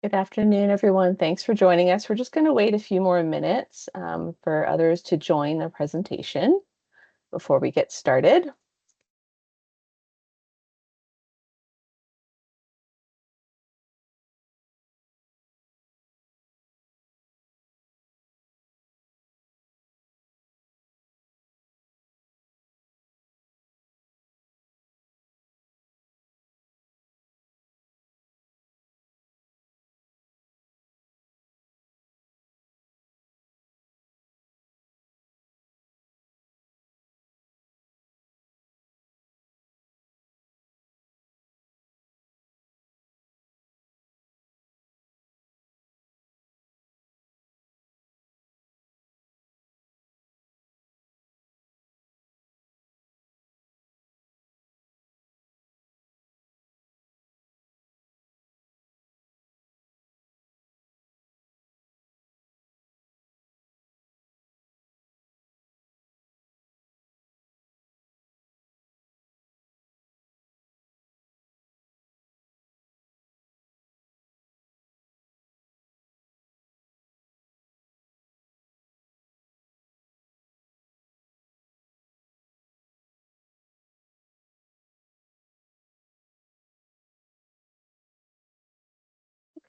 Good afternoon, everyone. Thanks for joining us. We're just going to wait a few more minutes for others to join the presentation before we get started.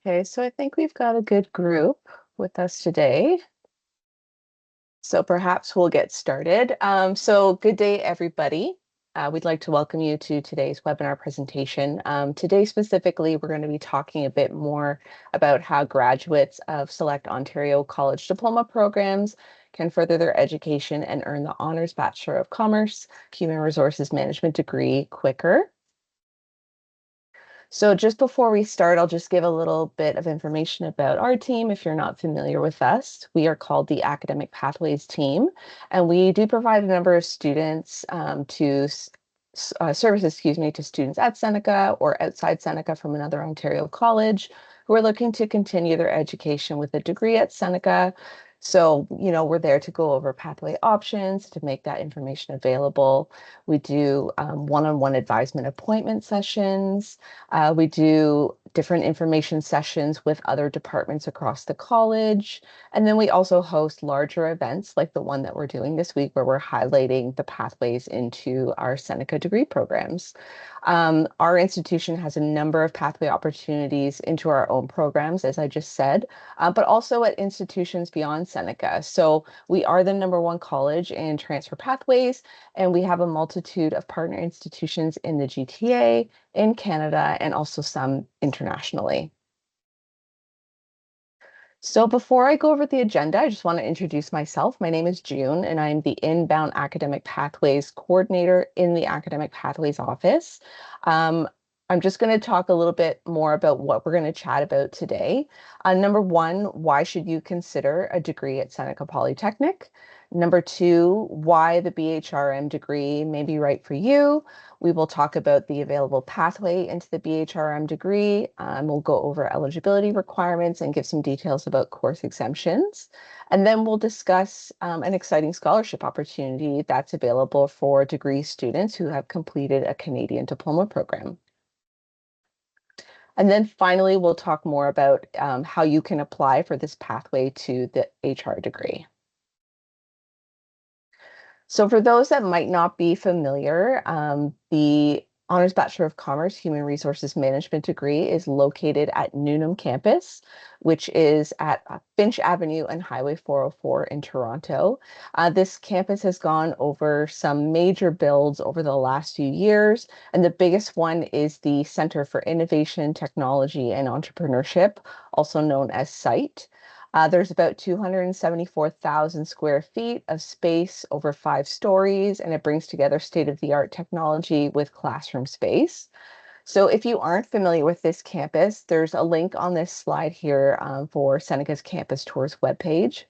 Okay, so I think we've got a good group with us today. So perhaps we'll get started. So good day, everybody. We'd like to welcome you to today's webinar presentation. Today specifically, we're going to be talking a bit more about how graduates of select Ontario college diploma programs can further their education and earn the Honors Bachelor of Commerce Human Resources Management degree quicker. So just before we start, I'll just give a little bit of information about our team if you're not familiar with us. We are called the Academic Pathways team, and we do provide a number of students services, to students at Seneca or outside Seneca from another Ontario college who are looking to continue their education with a degree at Seneca. So, we're there to go over pathway options to make that information available. We do one-on-one advisement appointment sessions. We do different information sessions with other departments across the college. And then we also host larger events like the one that we're doing this week, where we're highlighting the pathways into our Seneca degree programs. Our institution has a number of pathway opportunities into our own programs, as I just said, but also at institutions beyond Seneca. So we are the #1 college in transfer pathways, and we have a multitude of partner institutions in the GTA, in Canada, and also some internationally. So before I go over the agenda, I just want to introduce myself. My name is June, and I'm the Inbound Academic Pathways Coordinator in the Academic Pathways office. Um, I'm just going to talk a little bit more about what we're going to chat about today. Number one, why should you consider a degree at Seneca Polytechnic? Number two, why the BHRM degree may be right for you. We will talk about the available pathway into the BHRM degree. We'll go over eligibility requirements and give some details about course exemptions. And then we'll discuss an exciting scholarship opportunity that's available for degree students who have completed a Canadian diploma program. And then finally, we'll talk more about how you can apply for this pathway to the HR degree. So for those that might not be familiar, the Honors Bachelor of Commerce Human Resources Management degree is located at Newnham campus, which is at Finch Avenue and Highway 404 in Toronto. This campus has gone over some major builds over the last few years, and the biggest one is the Center for Innovation, Technology, and Entrepreneurship, also known as SITE. There's about 274,000 square feet of space over 5 stories, and it brings together state-of-the-art technology with classroom space. So if you aren't familiar with this campus, there's a link on this slide here for Seneca's Campus Tours webpage.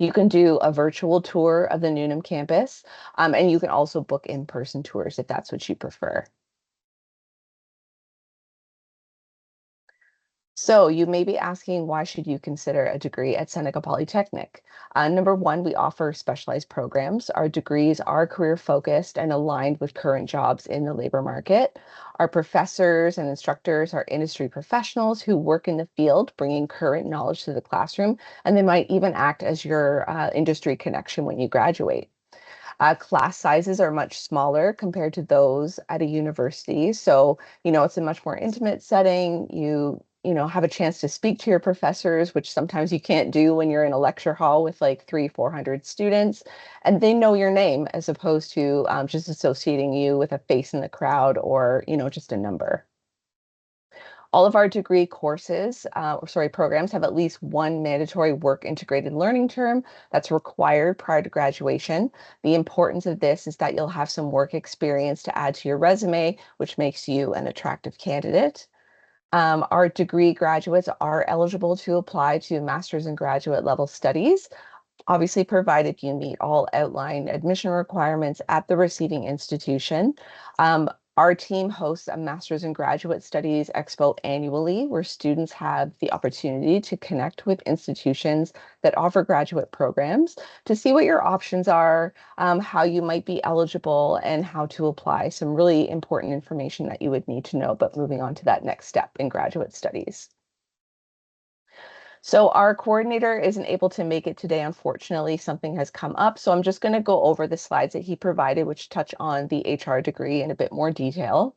You can do a virtual tour of the Newnham campus, and you can also book in-person tours if that's what you prefer. So you may be asking, why should you consider a degree at Seneca Polytechnic? Number one, we offer specialized programs. Our degrees are career focused and aligned with current jobs in the labor market. Our professors and instructors are industry professionals who work in the field, bringing current knowledge to the classroom, and they might even act as your industry connection when you graduate. Class sizes are much smaller compared to those at a university. So, it's a much more intimate setting. You have a chance to speak to your professors, which sometimes you can't do when you're in a lecture hall with like 400 students, and they know your name as opposed to just associating you with a face in the crowd or, just a number. All of our degree courses, or sorry, programs have at least one mandatory work integrated learning term that's required prior to graduation. The importance of this is that you'll have some work experience to add to your resume, which makes you an attractive candidate. Our degree graduates are eligible to apply to master's and graduate level studies, obviously provided you meet all outlined admission requirements at the receiving institution. Our team hosts a Master's in Graduate Studies Expo annually, where students have the opportunity to connect with institutions that offer graduate programs to see what your options are, how you might be eligible, and how to apply. Some really important information that you would need to know about moving on to that next step in graduate studies. So our coordinator isn't able to make it today. Unfortunately, something has come up. So I'm just going to go over the slides that he provided, which touch on the HR degree in a bit more detail.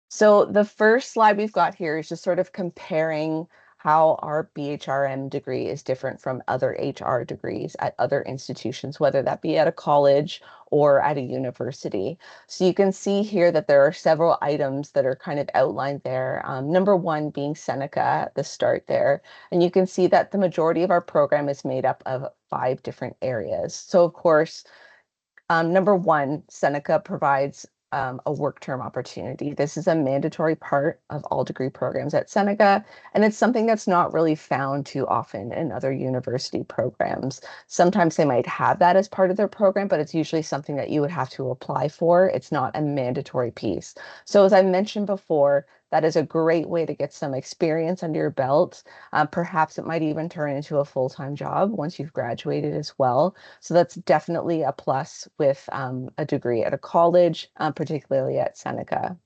So the first slide we've got here is just sort of comparing how our BHRM degree is different from other HR degrees at other institutions, whether that be at a college or at a university. So you can see here that there are several items that are kind of outlined there. Number one being Seneca at the start there. And you can see that the majority of our program is made up of 5 different areas. So of course, number one, Seneca provides a work term opportunity. This is a mandatory part of all degree programs at Seneca, and it's something that's not really found too often in other university programs. Sometimes they might have that as part of their program, but it's usually something that you would have to apply for. It's not a mandatory piece. So as I mentioned before, that is a great way to get some experience under your belt. Perhaps it might even turn into a full-time job once you've graduated as well. So that's definitely a plus with a degree at a college, particularly at Seneca.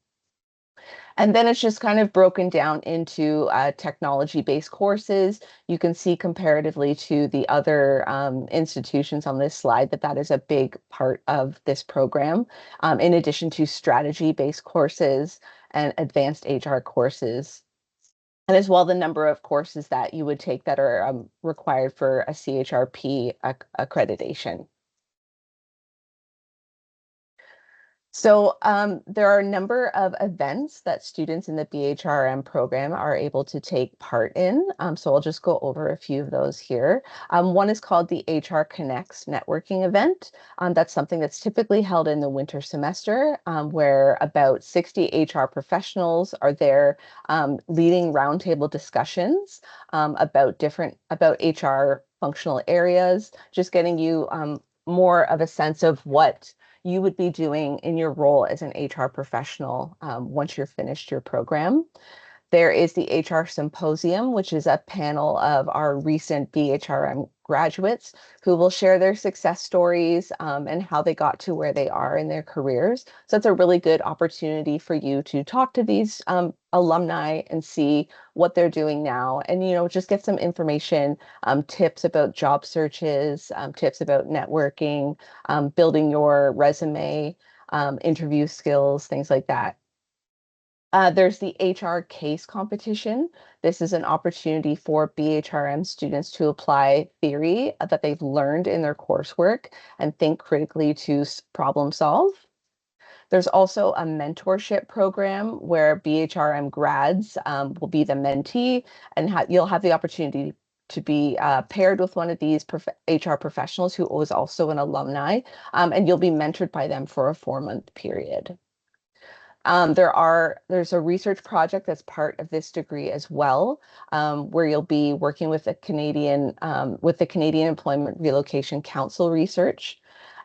And then it's just kind of broken down into technology-based courses. You can see comparatively to the other institutions on this slide that that is a big part of this program, in addition to strategy-based courses and advanced HR courses, and as well the number of courses that you would take that are required for a CHRP accreditation. So there are a number of events that students in the BHRM program are able to take part in. So I'll just go over a few of those here. One is called the HR Connects networking event. That's something that's typically held in the winter semester, where about 60 HR professionals are there leading roundtable discussions about HR functional areas, just getting you more of a sense of what you would be doing in your role as an HR professional once you're finished your program. There is the HR Symposium, which is a panel of our recent BHRM graduates who will share their success stories and how they got to where they are in their careers. So it's a really good opportunity for you to talk to these alumni and see what they're doing now, and just get some information, tips about job searches, tips about networking, building your resume, interview skills, things like that. There's the HR case competition. This is an opportunity for BHRM students to apply theory that they've learned in their coursework and think critically to problem solve. There's also a mentorship program where BHRM grads will be the mentee, and you'll have the opportunity to be paired with one of these HR professionals who is also an alumni, and you'll be mentored by them for a 4-month period. There's a research project that's part of this degree as well, where you'll be working with the Canadian Employment Relocation Council research.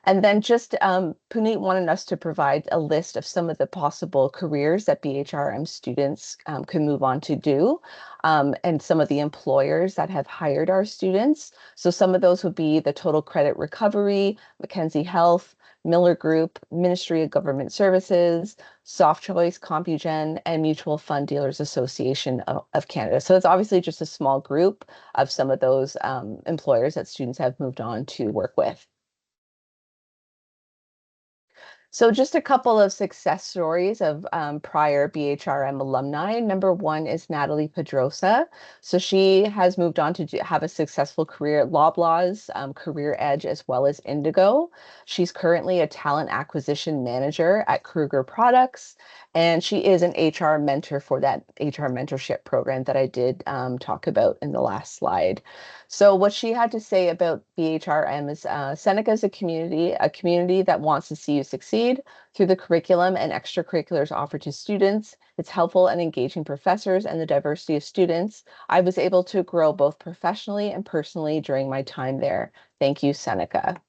And then just Puneet wanted us to provide a list of some of the possible careers that BHRM students can move on to do, and some of the employers that have hired our students. So some of those would be the Total Credit Recovery, Mackenzie Health, Miller Group, Ministry of Government Services, Soft Choice, CompuGen, and Mutual Fund Dealers Association of Canada. So it's obviously just a small group of some of those employers that students have moved on to work with. So just a couple of success stories of prior BHRM alumni. Number one is Natalie Pedrosa. So she has moved on to have a successful career at Loblaws, Career Edge, as well as Indigo. She's currently a talent acquisition manager at Kruger Products, and she is an HR mentor for that HR mentorship program that I did talk about in the last slide. So what she had to say about BHRM is Seneca is a community that wants to see you succeed through the curriculum and extracurriculars offered to students. It's helpful and engaging professors and the diversity of students. I was able to grow both professionally and personally during my time there. Thank you, Seneca.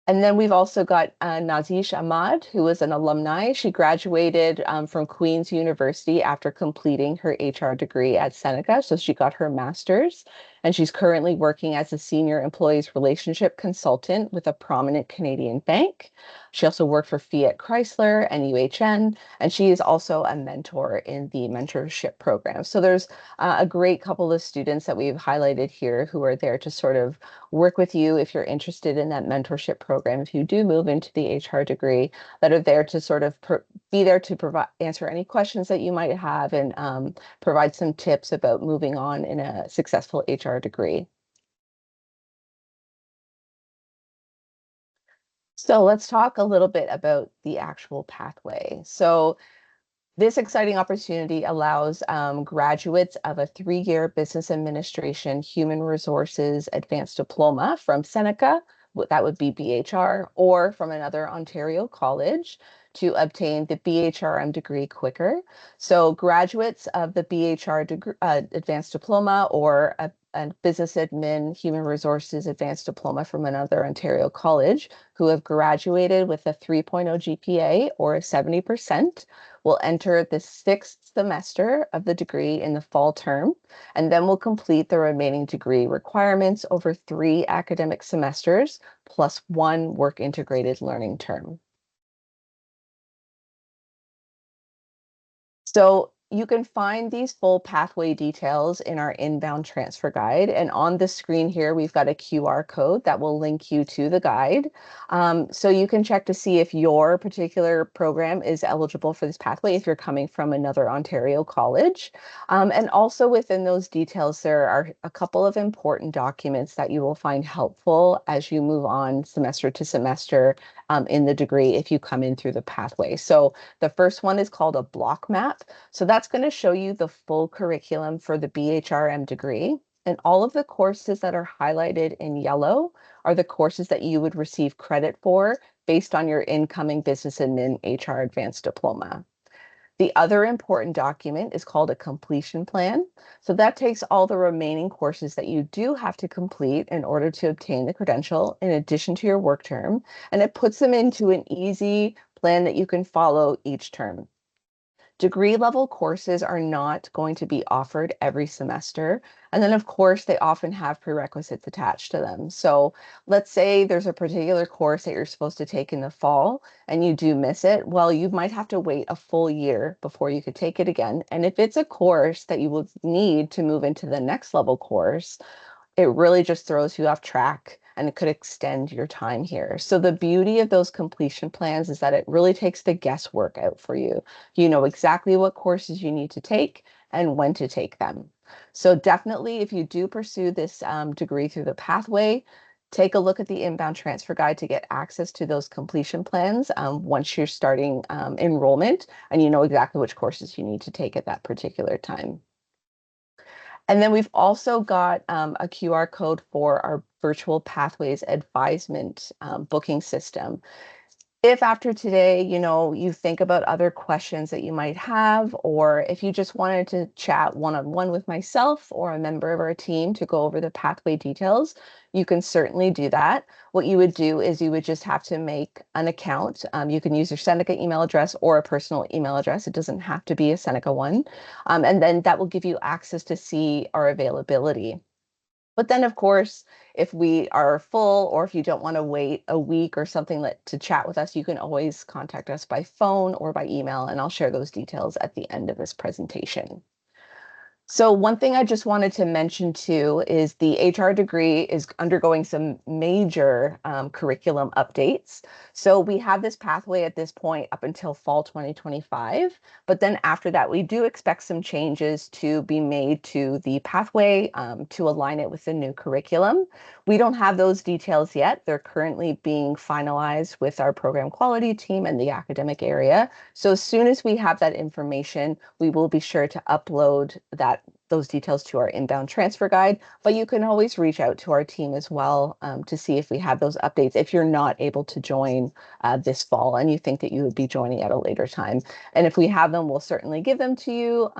And then we've also got Nazish Ahmad, who is an alumni. She graduated from Queen's University after completing her HR degree at Seneca. So she got her master's, and she's currently working as a senior employees relationship consultant with a prominent Canadian bank. She also worked for Fiat Chrysler and UHN, and she is also a mentor in the mentorship program. So there's a great couple of students that we've highlighted here who are there to sort of work with you if you're interested in that mentorship program, if you do move into the HR degree, that are there to sort of be there to provide answer any questions that you might have and provide some tips about moving on in a successful HR degree. So let's talk a little bit about the actual pathway. So this exciting opportunity allows graduates of a 3-year business administration human resources advanced diploma from Seneca, that would be BHR, or from another Ontario college to obtain the BHRM degree quicker. So graduates of the BHR degree, advanced diploma or a business admin human resources advanced diploma from another Ontario college who have graduated with a 3.0 GPA or 70% will enter the 6th semester of the degree in the fall term, and then will complete the remaining degree requirements over 3 academic semesters plus 1 work integrated learning term. So you can find these full pathway details in our inbound transfer guide. And on the screen here, we've got a QR code that will link you to the guide. So you can check to see if your particular program is eligible for this pathway if you're coming from another Ontario college. And also within those details, there are a couple of important documents that you will find helpful as you move on semester to semester in the degree if you come in through the pathway. So the first one is called a block map. So that's going to show you the full curriculum for the BHRM degree. And all of the courses that are highlighted in yellow are the courses that you would receive credit for based on your incoming business admin HR advanced diploma. The other important document is called a completion plan. So that takes all the remaining courses that you do have to complete in order to obtain the credential in addition to your work term, and it puts them into an easy plan that you can follow each term. Degree level courses are not going to be offered every semester. And then, of course, they often have prerequisites attached to them. So let's say there's a particular course that you're supposed to take in the fall and you do miss it. Well, you might have to wait a full year before you could take it again. And if it's a course that you will need to move into the next level course, it really just throws you off track and it could extend your time here. So the beauty of those completion plans is that it really takes the guesswork out for you. You know exactly what courses you need to take and when to take them. So definitely, if you do pursue this degree through the pathway, take a look at the inbound transfer guide to get access to those completion plans once you're starting enrollment and you know exactly which courses you need to take at that particular time. And then we've also got a QR code for our virtual pathways advisement booking system. If after today, you think about other questions that you might have, or if you just wanted to chat one-on-one with myself or a member of our team to go over the pathway details, you can certainly do that. What you would do is you would just have to make an account. You can use your Seneca email address or a personal email address. It doesn't have to be a Seneca one. And then that will give you access to see our availability. But then, of course, if we are full or if you don't want to wait a week or something to chat with us, you can always contact us by phone or by email, and I'll share those details at the end of this presentation. So one thing I just wanted to mention too is the HR degree is undergoing some major curriculum updates. So we have this pathway at this point up until fall 2025, but then after that, we do expect some changes to be made to the pathway to align it with the new curriculum. We don't have those details yet. They're currently being finalized with our program quality team and the academic area. So as soon as we have that information, we will be sure to upload those details to our inbound transfer guide, but you can always reach out to our team as well to see if we have those updates if you're not able to join this fall and you think that you would be joining at a later time. And if we have them, we'll certainly give them to you,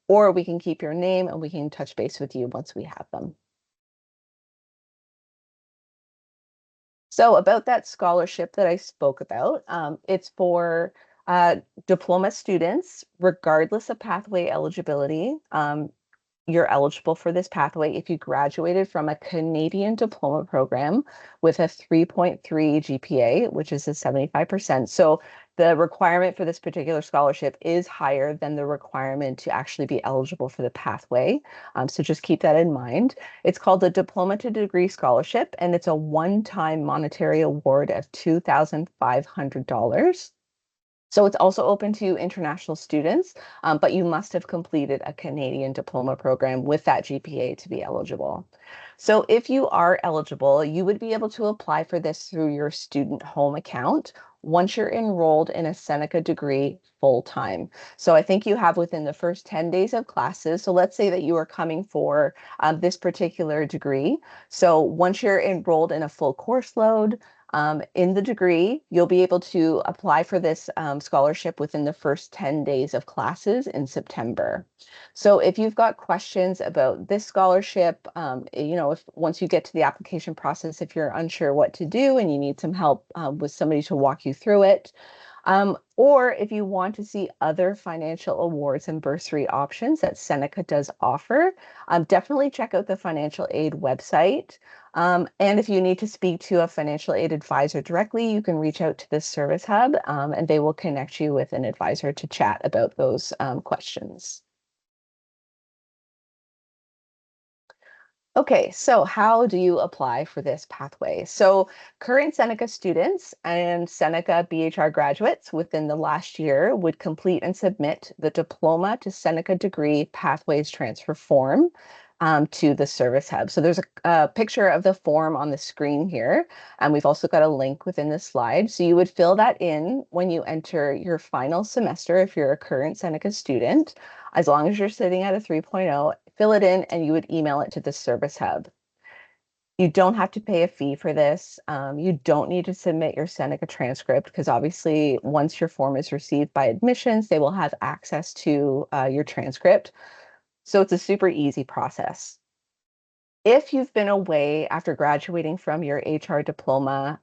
or we can keep your name and we can touch base with you once we have them. So about that scholarship that I spoke about, it's for diploma students, regardless of pathway eligibility. You're eligible for this pathway if you graduated from a Canadian diploma program with a 3.3 GPA, which is a 75%. So the requirement for this particular scholarship is higher than the requirement to actually be eligible for the pathway. So just keep that in mind. It's called the Diploma to Degree Scholarship, and it's a one-time monetary award of $2,500. So it's also open to international students, but you must have completed a Canadian diploma program with that GPA to be eligible. So if you are eligible, you would be able to apply for this through your student home account once you're enrolled in a Seneca degree full time. So I think you have within the first 10 days of classes. So let's say that you are coming for this particular degree. So once you're enrolled in a full course load, in the degree, you'll be able to apply for this scholarship within the first 10 days of classes in September. So if you've got questions about this scholarship, if once you get to the application process, if you're unsure what to do and you need some help with somebody to walk you through it, or if you want to see other financial awards and bursary options that Seneca does offer, definitely check out the financial aid website. And if you need to speak to a financial aid advisor directly, you can reach out to the Service Hub and they will connect you with an advisor to chat about those questions. Okay, so how do you apply for this pathway? So current Seneca students and Seneca BHR graduates within the last year would complete and submit the Diploma to Seneca Degree Pathways Transfer form to the Service Hub. So there's a picture of the form on the screen here, and we've also got a link within the slide. So you would fill that in when you enter your final semester if you're a current Seneca student. As long as you're sitting at a 3.0, fill it in and you would email it to the Service Hub. You don't have to pay a fee for this. You don't need to submit your Seneca transcript because obviously once your form is received by admissions, they will have access to your transcript. So it's a super easy process. If you've been away after graduating from your HR diploma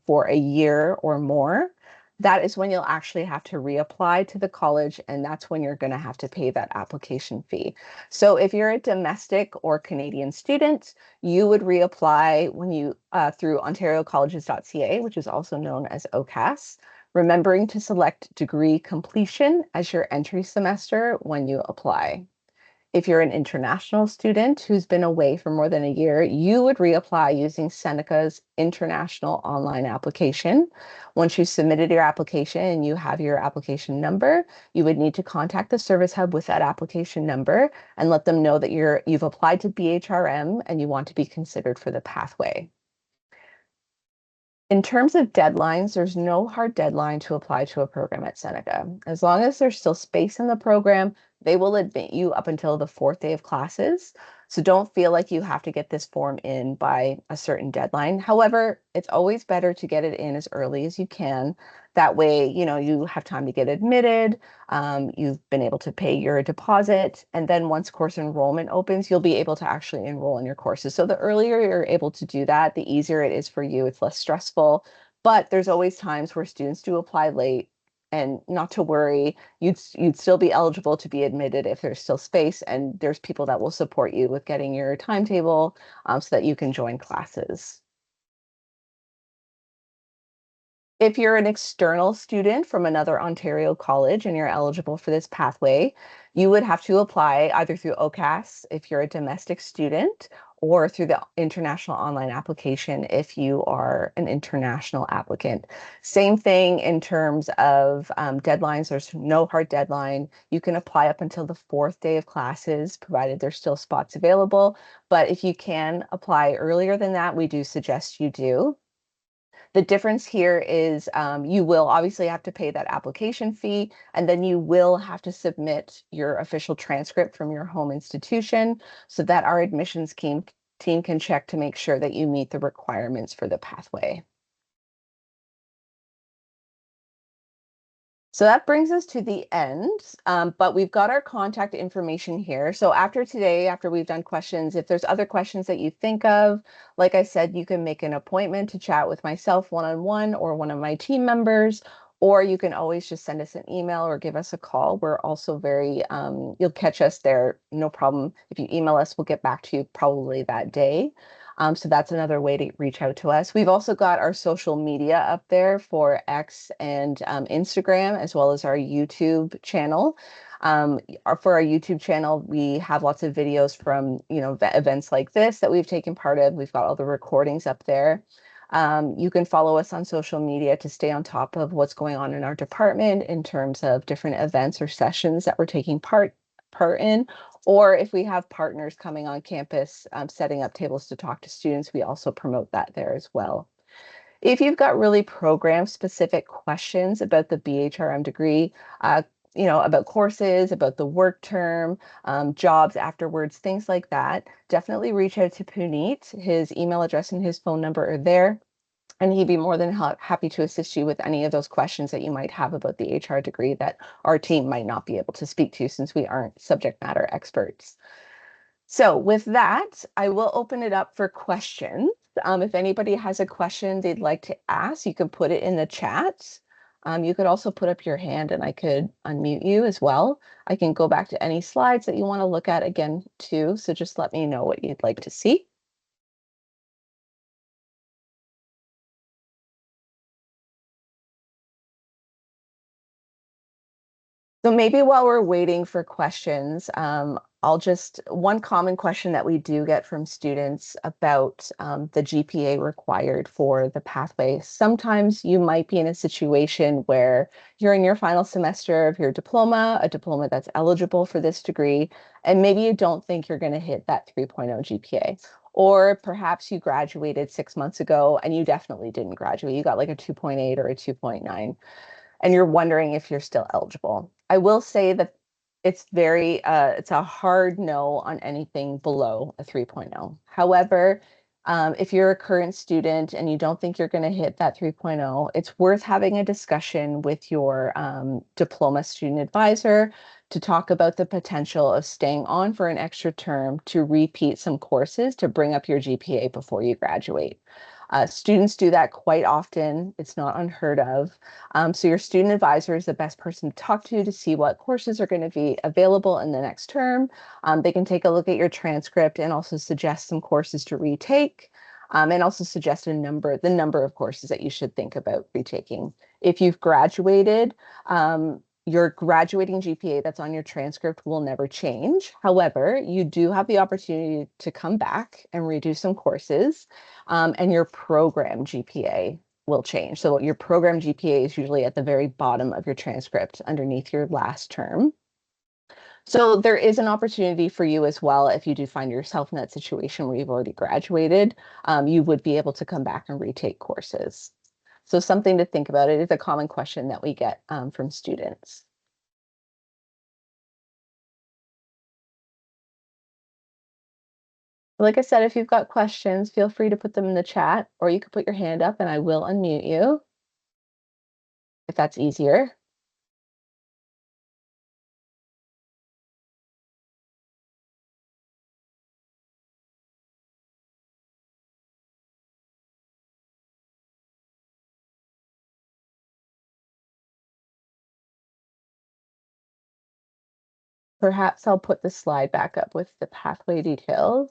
for a year or more, that is when you'll actually have to reapply to the college, and that's when you're going to have to pay that application fee. So if you're a domestic or Canadian student, you would reapply when you through ontariocolleges.ca, which is also known as OCAS, remembering to select degree completion as your entry semester when you apply. If you're an international student who's been away for more than a year, you would reapply using Seneca's international online application. Once you submitted your application and you have your application number, you would need to contact the Service Hub with that application number and let them know that you've applied to BHRM and you want to be considered for the pathway. In terms of deadlines, there's no hard deadline to apply to a program at Seneca. As long as there's still space in the program, they will admit you up until the fourth day of classes. So don't feel like you have to get this form in by a certain deadline. However, it's always better to get it in as early as you can. That way, you have time to get admitted. You've been able to pay your deposit. And then once course enrollment opens, you'll be able to actually enroll in your courses. So the earlier you're able to do that, the easier it is for you. It's less stressful. But there's always times where students do apply late, and not to worry, you'd still be eligible to be admitted if there's still space, and there's people that will support you with getting your timetable, so that you can join classes. If you're an external student from another Ontario college and you're eligible for this pathway, you would have to apply either through OCAS if you're a domestic student, or through the international online application if you are an international applicant. Same thing in terms of deadlines. There's no hard deadline. You can apply up until the fourth day of classes, provided there's still spots available. But if you can apply earlier than that, we do suggest you do. The difference here is you will obviously have to pay that application fee, and then you will have to submit your official transcript from your home institution so that our admissions team can check to make sure that you meet the requirements for the pathway. So that brings us to the end, but we've got our contact information here. So after today, after we've done questions, if there's other questions that you think of, like I said, you can make an appointment to chat with myself one-on-one or one of my team members, or you can always just send us an email or give us a call. We're also you'll catch us there, no problem. If you email us, we'll get back to you probably that day. So that's another way to reach out to us. We've also got our social media up there for X and Instagram, as well as our YouTube channel. For our YouTube channel, we have lots of videos from, events like this that we've taken part of. We've got all the recordings up there. You can follow us on social media to stay on top of what's going on in our department in terms of different events or sessions that we're taking part in, or if we have partners coming on campus, setting up tables to talk to students, we also promote that there as well. If you've got really program specific questions about the BHRM degree, about courses, about the work term, jobs afterwards, things like that, definitely reach out to Puneet. His email address and his phone number are there, and he'd be more than happy to assist you with any of those questions that you might have about the HR degree that our team might not be able to speak to, since we aren't subject matter experts. So with that, I will open it up for questions. If anybody has a question they'd like to ask, you can put it in the chat. You could also put up your hand and I could unmute you as well. I can go back to any slides that you want to look at again too. So just let me know what you'd like to see. So maybe while we're waiting for questions, one common question that we do get from students about the GPA required for the pathway. Sometimes you might be in a situation where you're in your final semester of your diploma, a diploma that's eligible for this degree, and maybe you don't think you're going to hit that 3.0 GPA. Or perhaps you graduated 6 months ago and you definitely didn't graduate. You got like a 2.8 or a 2.9, and you're wondering if you're still eligible. I will say that it's a hard no on anything below a 3.0. However, if you're a current student and you don't think you're going to hit that 3.0, it's worth having a discussion with your diploma student advisor to talk about the potential of staying on for an extra term to repeat some courses to bring up your GPA before you graduate. Students do that quite often. It's not unheard of. So your student advisor is the best person to talk to see what courses are going to be available in the next term. They can take a look at your transcript and also suggest some courses to retake, and also suggest the number of courses that you should think about retaking. If you've graduated, your graduating GPA that's on your transcript will never change. However, you do have the opportunity to come back and redo some courses, and your program GPA will change. So your program GPA is usually at the very bottom of your transcript underneath your last term. So there is an opportunity for you as well. If you do find yourself in that situation where you've already graduated, you would be able to come back and retake courses. So something to think about. It is a common question that we get from students. Like I said, if you've got questions, feel free to put them in the chat, or you could put your hand up and I will unmute you if that's easier. Perhaps I'll put the slide back up with the pathway details.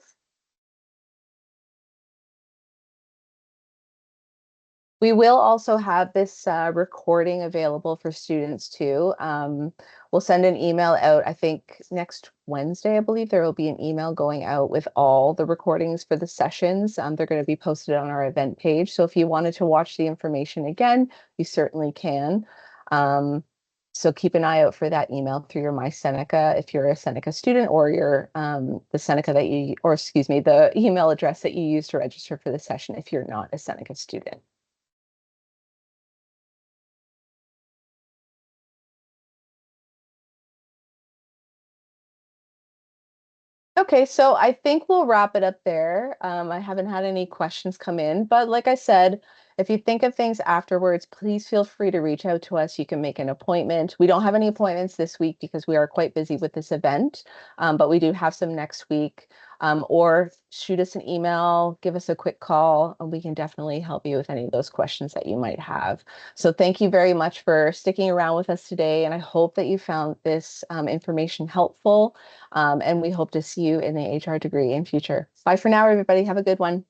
We will also have this recording available for students too. We'll send an email out, I think next Wednesday, I believe there will be an email going out with all the recordings for the sessions. They're going to be posted on our event page. So if you wanted to watch the information again, you certainly can. So keep an eye out for that email through your My Seneca if you're a Seneca student, or your the Seneca that you, or excuse me, the email address that you use to register for the session if you're not a Seneca student. Okay, so I think we'll wrap it up there. I haven't had any questions come in, but like I said, if you think of things afterwards, please feel free to reach out to us. You can make an appointment. We don't have any appointments this week because we are quite busy with this event, but we do have some next week. Or shoot us an email, give us a quick call, and we can definitely help you with any of those questions that you might have. So thank you very much for sticking around with us today, and I hope that you found this information helpful. And we hope to see you in the HR degree in future. Bye for now, everybody. Have a good one.